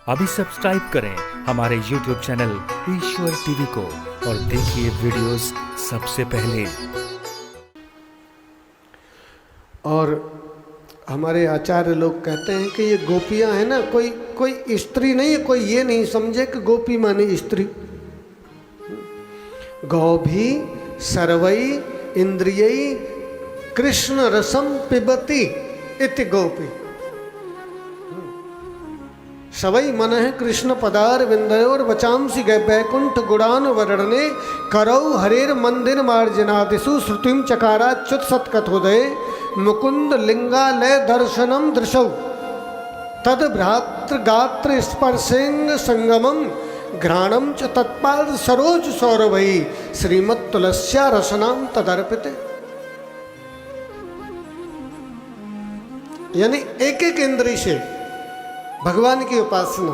अभी सब्सक्राइब करें हमारे YouTube चैनल ईश्वर टीवी को और देखिए वीडियोस सबसे पहले। और हमारे आचार्य लोग कहते हैं कि ये गोपियां हैं ना, कोई स्त्री नहीं है। कोई ये नहीं समझे कि गोपी माने स्त्री। गौ भी सर्वई इंद्रियई कृष्ण रसम पिबती इति गोपी। सवई मन है कृष्ण पदार विंदयोर वचांसी गए वैकुंठ गुणान वर्णने करौ हरेर मंदिर मार्जनादिषु श्रुतिम चकाराच्युत सत्कथोदय मुकुंद लिंगालय दर्शनम दृशौ तद भ्रातृ गात्र स्पर्शेंग संगमम घ्राणम च तत्पाद सरोज सौरभई श्रीमत् तुलस्या रसनाम तदर्पिते। यानी एक एक इंद्रिय से भगवान की उपासना,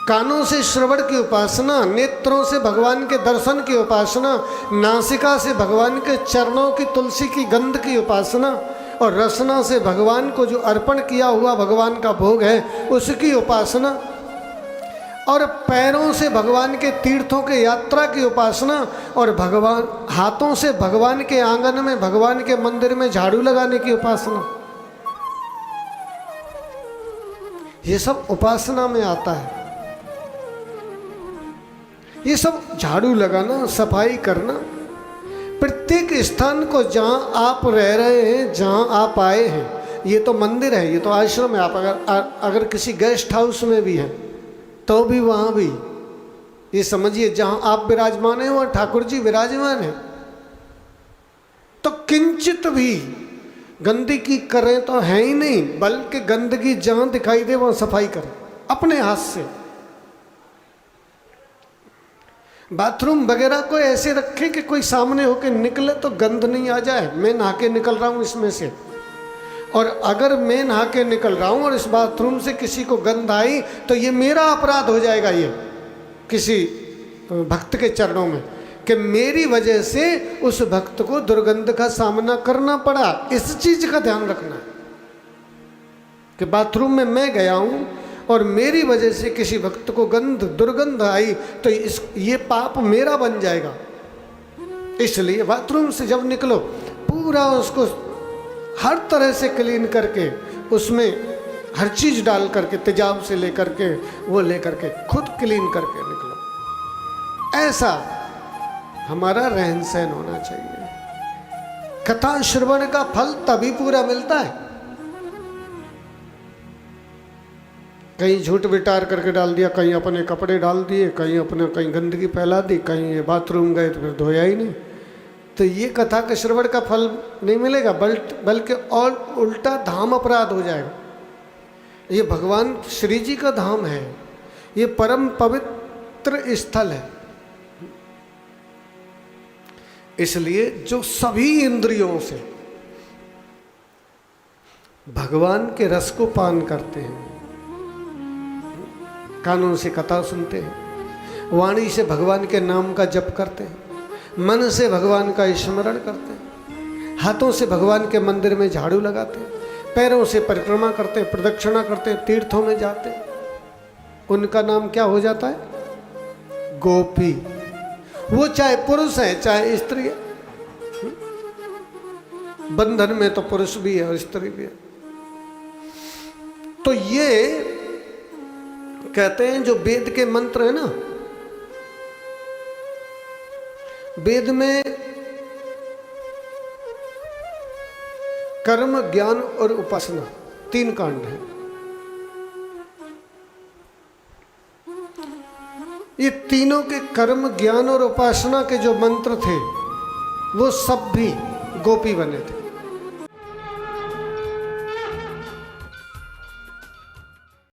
कानों से श्रवण की उपासना, नेत्रों से भगवान के दर्शन की उपासना, नासिका से भगवान के चरणों की तुलसी की गंध की उपासना और रसना से भगवान को जो अर्पण किया हुआ भगवान का भोग है उसकी उपासना और पैरों से भगवान के तीर्थों के यात्रा की उपासना और भगवान हाथों से भगवान के आंगन में भगवान के मंदिर में झाड़ू लगाने की उपासना, ये सब उपासना में आता है। ये सब झाड़ू लगाना, सफाई करना, प्रत्येक स्थान को जहाँ आप रह रहे हैं, जहाँ आप आए हैं, ये तो मंदिर है, ये तो आश्रम है। आप अगर किसी गेस्ट हाउस में भी हैं तो भी वहाँ भी ये समझिए जहाँ आप विराजमान हैं वहाँ ठाकुर जी विराजमान हैं। तो किंचित भी गंदगी करें तो है ही नहीं, बल्कि गंदगी जहां दिखाई दे वहां सफाई करें अपने हाथ से। बाथरूम वगैरह को ऐसे रखें कि कोई सामने होके निकले तो गंद नहीं आ जाए। मैं नहा के निकल रहा हूं इसमें से, और अगर मैं नहा के निकल रहा हूं और इस बाथरूम से किसी को गंध आई तो ये मेरा अपराध हो जाएगा, ये किसी भक्त के चरणों में, कि मेरी वजह से उस भक्त को दुर्गंध का सामना करना पड़ा। इस चीज का ध्यान रखना है कि बाथरूम में मैं गया हूं और मेरी वजह से किसी भक्त को दुर्गंध आई तो ये पाप मेरा बन जाएगा। इसलिए बाथरूम से जब निकलो पूरा उसको हर तरह से क्लीन करके, उसमें हर चीज डाल करके, तेजाब से लेकर के वो लेकर के खुद क्लीन करके निकलो। ऐसा हमारा रहन सहन होना चाहिए। कथा श्रवण का फल तभी पूरा मिलता है। कहीं झूठ विटार करके डाल दिया, कहीं अपने कपड़े डाल दिए, कहीं अपने कहीं गंदगी फैला दी, कहीं ये बाथरूम गए तो फिर धोया ही नहीं, तो ये कथा के श्रवण का फल नहीं मिलेगा, बल्कि और उल्टा धाम अपराध हो जाएगा। ये भगवान श्री जी का धाम है, ये परम पवित्र स्थल है। इसलिए जो सभी इंद्रियों से भगवान के रस को पान करते हैं, कानों से कथा सुनते हैं, वाणी से भगवान के नाम का जप करते हैं, मन से भगवान का स्मरण करते हैं, हाथों से भगवान के मंदिर में झाड़ू लगाते हैं, पैरों से परिक्रमा करते हैं, प्रदक्षिणा करते हैं, तीर्थों में जाते हैं, उनका नाम क्या हो जाता है? गोपी। वो चाहे पुरुष है चाहे स्त्री है। बंधन में तो पुरुष भी है और स्त्री भी है। तो ये कहते हैं जो वेद के मंत्र है ना, वेद में कर्म, ज्ञान और उपासना 3 कांड हैं। ये तीनों के कर्म, ज्ञान और उपासना के जो मंत्र थे वो सब भी गोपी बने थे।